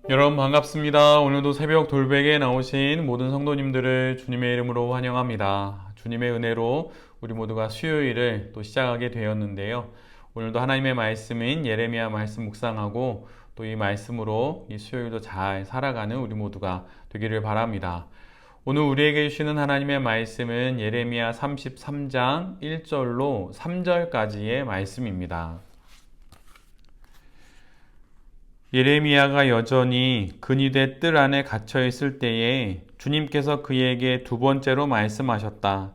여러분 반갑습니다. 오늘도 새벽 돌베개에 나오신 모든 성도님들을 주님의 이름으로 환영합니다. 주님의 은혜로 우리 모두가 수요일을 또 시작하게 되었는데요. 오늘도 하나님의 말씀인 예레미야 말씀 묵상하고 또 이 말씀으로 이 수요일도 잘 살아가는 우리 모두가 되기를 바랍니다. 오늘 우리에게 주시는 하나님의 말씀은 예레미야 33장 1절로 3절까지의 말씀입니다. 예레미야가 여전히 근위대 뜰 안에 갇혀 있을 때에 주님께서 그에게 두 번째로 말씀하셨다.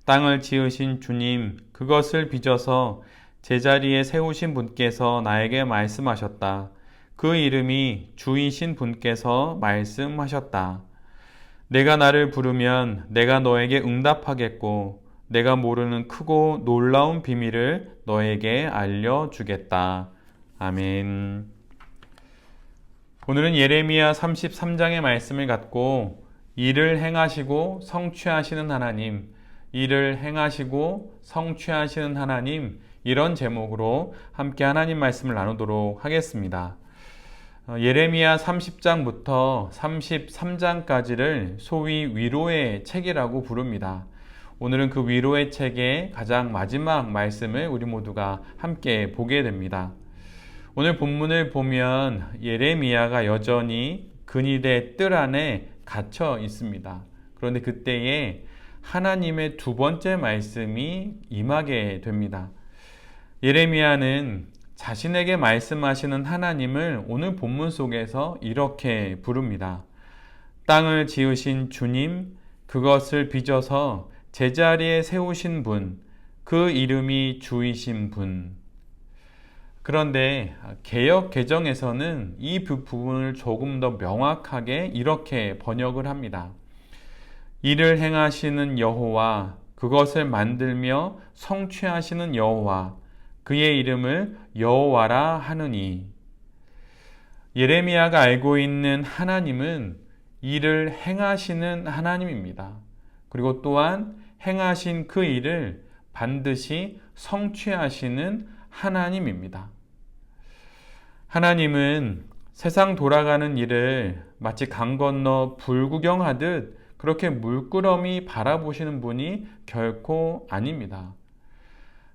땅을 지으신 주님, 그것을 빚어서 제자리에 세우신 분께서 나에게 말씀하셨다. 그 이름이 주이신 분께서 말씀하셨다. 내가 나를 부르면 내가 너에게 응답하겠고 내가 모르는 크고 놀라운 비밀을 너에게 알려주겠다. 아멘. 오늘은 예레미야 33장의 말씀을 갖고 일을 행하시고 성취하시는 하나님, 일을 행하시고 성취하시는 하나님, 이런 제목으로 함께 하나님 말씀을 나누도록 하겠습니다. 예레미야 30장부터 33장까지를 소위 위로의 책이라고 부릅니다. 오늘은 그 위로의 책의 가장 마지막 말씀을 우리 모두가 함께 보게 됩니다. 오늘 본문을 보면 예레미야가 여전히 근위대 뜰 안에 갇혀 있습니다. 그런데 그때에 하나님의 두 번째 말씀이 임하게 됩니다. 예레미야는 자신에게 말씀하시는 하나님을 오늘 본문 속에서 이렇게 부릅니다. 땅을 지으신 주님, 그것을 빚어서 제자리에 세우신 분, 그 이름이 주이신 분. 그런데 개역 개정에서는 이 부분을 조금 더 명확하게 이렇게 번역을 합니다. 이를 행하시는 여호와, 그것을 만들며 성취하시는 여호와, 그의 이름을 여호와라 하느니. 예레미야가 알고 있는 하나님은 일을 행하시는 하나님입니다. 그리고 또한 행하신 그 일을 반드시 성취하시는 하나님입니다. 하나님은 세상 돌아가는 일을 마치 강 건너 불구경하듯 그렇게 물끄러미 바라보시는 분이 결코 아닙니다.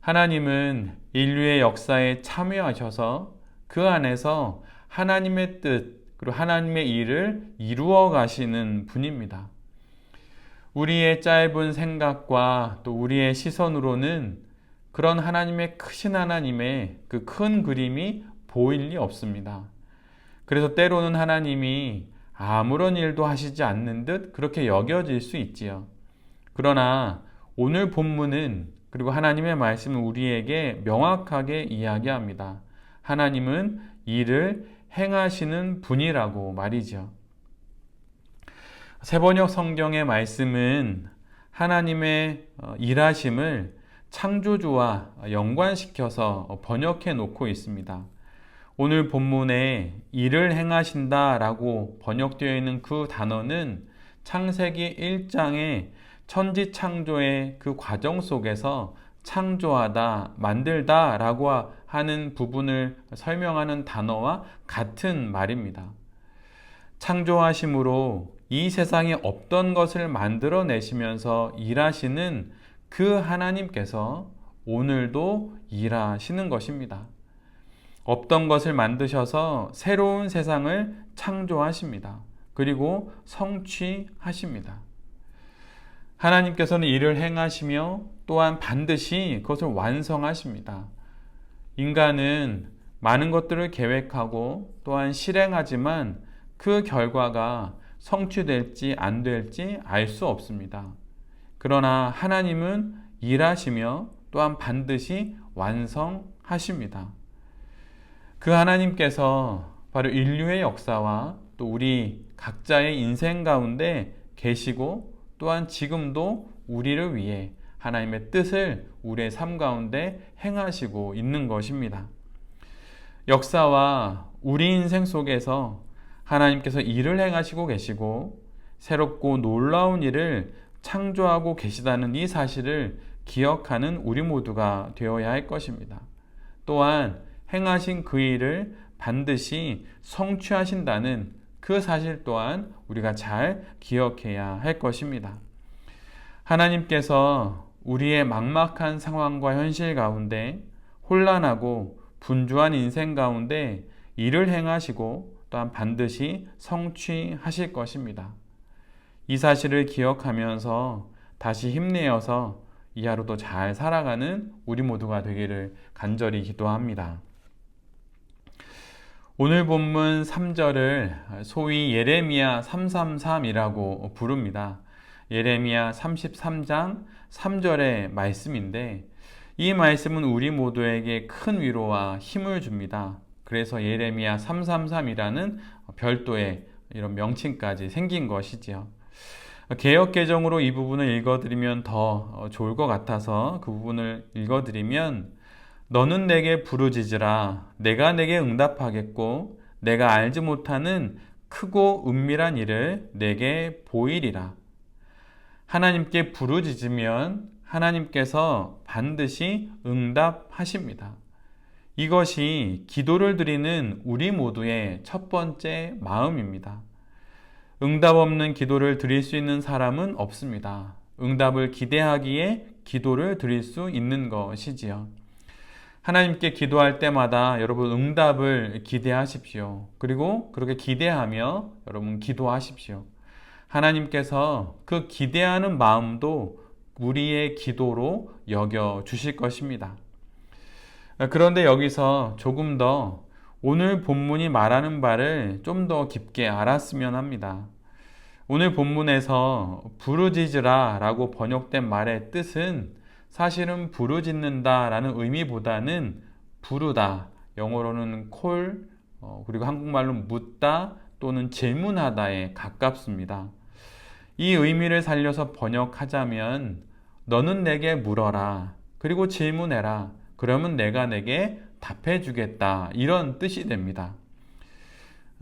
하나님은 인류의 역사에 참여하셔서 그 안에서 하나님의 뜻 그리고 하나님의 일을 이루어 가시는 분입니다. 우리의 짧은 생각과 또 우리의 시선으로는 그런 하나님의 크신 하나님의 그 큰 그림이 보일 리 없습니다. 그래서 때로는 하나님이 아무런 일도 하시지 않는 듯 그렇게 여겨질 수 있지요. 그러나 오늘 본문은 그리고 하나님의 말씀은 우리에게 명확하게 이야기합니다. 하나님은 일을 행하시는 분이라고 말이죠. 세번역 성경의 말씀은 하나님의 일하심을 창조주와 연관시켜서 번역해 놓고 있습니다. 오늘 본문에 일을 행하신다 라고 번역되어 있는 그 단어는 창세기 1장의 천지 창조의 그 과정 속에서 창조하다, 만들다 라고 하는 부분을 설명하는 단어와 같은 말입니다. 창조하심으로 이 세상에 없던 것을 만들어내시면서 일하시는 그 하나님께서 오늘도 일하시는 것입니다. 없던 것을 만드셔서 새로운 세상을 창조하십니다. 그리고 성취하십니다. 하나님께서는 일을 행하시며 또한 반드시 그것을 완성하십니다. 인간은 많은 것들을 계획하고 또한 실행하지만 그 결과가 성취될지 안 될지 알 수 없습니다. 그러나 하나님은 일하시며 또한 반드시 완성하십니다. 그 하나님께서 바로 인류의 역사와 또 우리 각자의 인생 가운데 계시고 또한 지금도 우리를 위해 하나님의 뜻을 우리의 삶 가운데 행하시고 있는 것입니다. 역사와 우리 인생 속에서 하나님께서 일을 행하시고 계시고 새롭고 놀라운 일을 창조하고 계시다는 이 사실을 기억하는 우리 모두가 되어야 할 것입니다. 또한 행하신 그 일을 반드시 성취하신다는 그 사실 또한 우리가 잘 기억해야 할 것입니다. 하나님께서 우리의 막막한 상황과 현실 가운데 혼란하고 분주한 인생 가운데 일을 행하시고 또한 반드시 성취하실 것입니다. 이 사실을 기억하면서 다시 힘내어서 이 하루도 잘 살아가는 우리 모두가 되기를 간절히 기도합니다. 오늘 본문 3절을 소위 예레미야 333이라고 부릅니다. 예레미야 33장 3절의 말씀인데 이 말씀은 우리 모두에게 큰 위로와 힘을 줍니다. 그래서 예레미야 333이라는 별도의 이런 명칭까지 생긴 것이지요. 개역개정으로 이 부분을 읽어드리면 더 좋을 것 같아서 그 부분을 읽어드리면 너는 내게 부르짖으라. 내가 내게 응답하겠고 내가 알지 못하는 크고 은밀한 일을 내게 보이리라. 하나님께 부르짖으면 하나님께서 반드시 응답하십니다. 이것이 기도를 드리는 우리 모두의 첫 번째 마음입니다. 응답 없는 기도를 드릴 수 있는 사람은 없습니다. 응답을 기대하기에 기도를 드릴 수 있는 것이지요. 하나님께 기도할 때마다 여러분 응답을 기대하십시오. 그리고 그렇게 기대하며 여러분 기도하십시오. 하나님께서 그 기대하는 마음도 우리의 기도로 여겨 주실 것입니다. 그런데 여기서 조금 더 오늘 본문이 말하는 바를 좀 더 깊게 알았으면 합니다. 오늘 본문에서 부르짖으라 라고 번역된 말의 뜻은 사실은 부르짖는다 라는 의미보다는 부르다, 영어로는 call, 그리고 한국말로 묻다 또는 질문하다에 가깝습니다. 이 의미를 살려서 번역하자면 너는 내게 물어라, 그리고 질문해라, 그러면 내가 내게 답해 주겠다, 이런 뜻이 됩니다.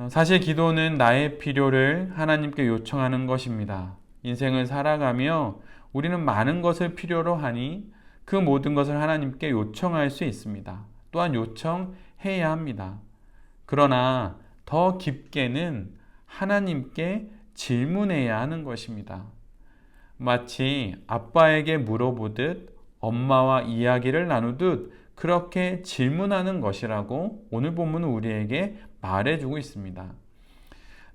사실 기도는 나의 필요를 하나님께 요청하는 것입니다. 인생을 살아가며 우리는 많은 것을 필요로 하니 그 모든 것을 하나님께 요청할 수 있습니다. 또한 요청해야 합니다. 그러나 더 깊게는 하나님께 질문해야 하는 것입니다. 마치 아빠에게 물어보듯 엄마와 이야기를 나누듯 그렇게 질문하는 것이라고 오늘 본문은 우리에게 말해주고 있습니다.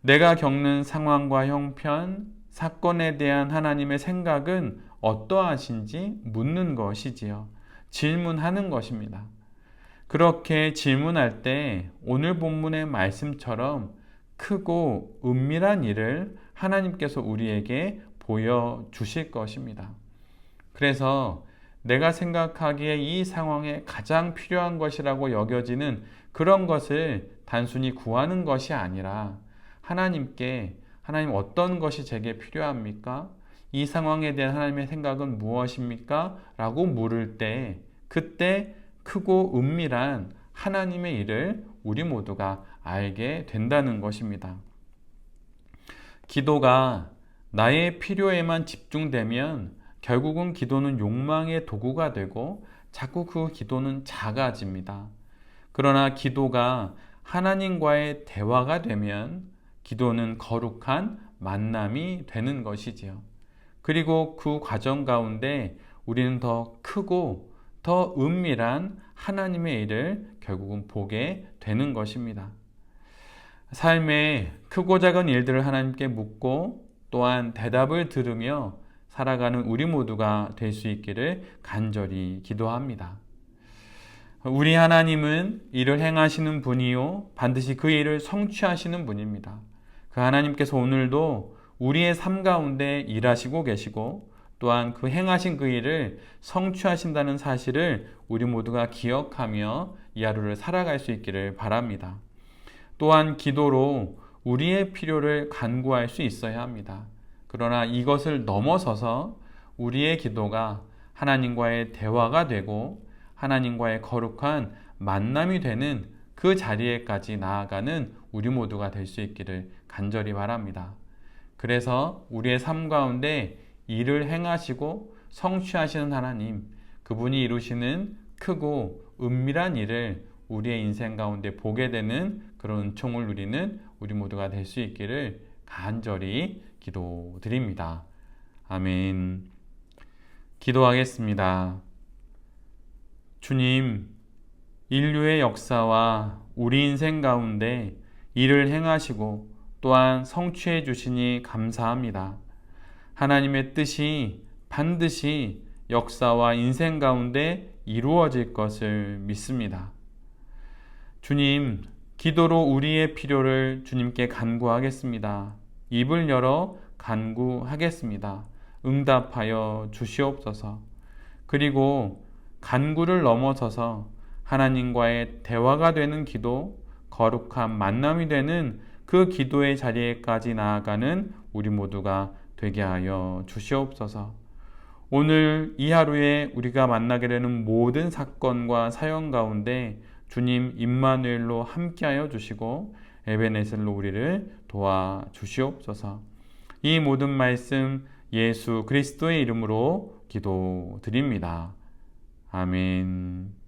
내가 겪는 상황과 형편, 사건에 대한 하나님의 생각은 어떠하신지 묻는 것이지요. 질문하는 것입니다. 그렇게 질문할 때 오늘 본문의 말씀처럼 크고 은밀한 일을 하나님께서 우리에게 보여주실 것입니다. 그래서 내가 생각하기에 이 상황에 가장 필요한 것이라고 여겨지는 그런 것을 단순히 구하는 것이 아니라 하나님께 하나님 어떤 것이 제게 필요합니까? 이 상황에 대한 하나님의 생각은 무엇입니까? 라고 물을 때 그때 크고 은밀한 하나님의 일을 우리 모두가 알게 된다는 것입니다. 기도가 나의 필요에만 집중되면 결국은 기도는 욕망의 도구가 되고 자꾸 그 기도는 작아집니다. 그러나 기도가 하나님과의 대화가 되면 기도는 거룩한 만남이 되는 것이지요. 그리고 그 과정 가운데 우리는 더 크고 더 은밀한 하나님의 일을 결국은 보게 되는 것입니다. 삶의 크고 작은 일들을 하나님께 묻고 또한 대답을 들으며 살아가는 우리 모두가 될 수 있기를 간절히 기도합니다. 우리 하나님은 일을 행하시는 분이요 반드시 그 일을 성취하시는 분입니다. 그 하나님께서 오늘도 우리의 삶 가운데 일하시고 계시고 또한 그 행하신 그 일을 성취하신다는 사실을 우리 모두가 기억하며 이 하루를 살아갈 수 있기를 바랍니다. 또한 기도로 우리의 필요를 간구할 수 있어야 합니다. 그러나 이것을 넘어서서 우리의 기도가 하나님과의 대화가 되고 하나님과의 거룩한 만남이 되는 그 자리에까지 나아가는 우리 모두가 될 수 있기를 간절히 바랍니다. 그래서 우리의 삶 가운데 일을 행하시고 성취하시는 하나님, 그분이 이루시는 크고 은밀한 일을 우리의 인생 가운데 보게 되는 그런 은총을 누리는 우리 모두가 될 수 있기를 간절히 기도드립니다. 아멘. 기도하겠습니다. 주님, 인류의 역사와 우리 인생 가운데 일을 행하시고 또한 성취해 주시니 감사합니다. 하나님의 뜻이 반드시 역사와 인생 가운데 이루어질 것을 믿습니다. 주님, 기도로 우리의 필요를 주님께 간구하겠습니다. 입을 열어 간구하겠습니다. 응답하여 주시옵소서. 그리고 간구를 넘어서서 하나님과의 대화가 되는 기도, 거룩한 만남이 되는 그 기도의 자리에까지 나아가는 우리 모두가 되게 하여 주시옵소서. 오늘 이 하루에 우리가 만나게 되는 모든 사건과 사연 가운데 주님 임마누엘로 함께하여 주시고 에베네셀로 우리를 도와 주시옵소서. 이 모든 말씀 예수 그리스도의 이름으로 기도드립니다. 아멘.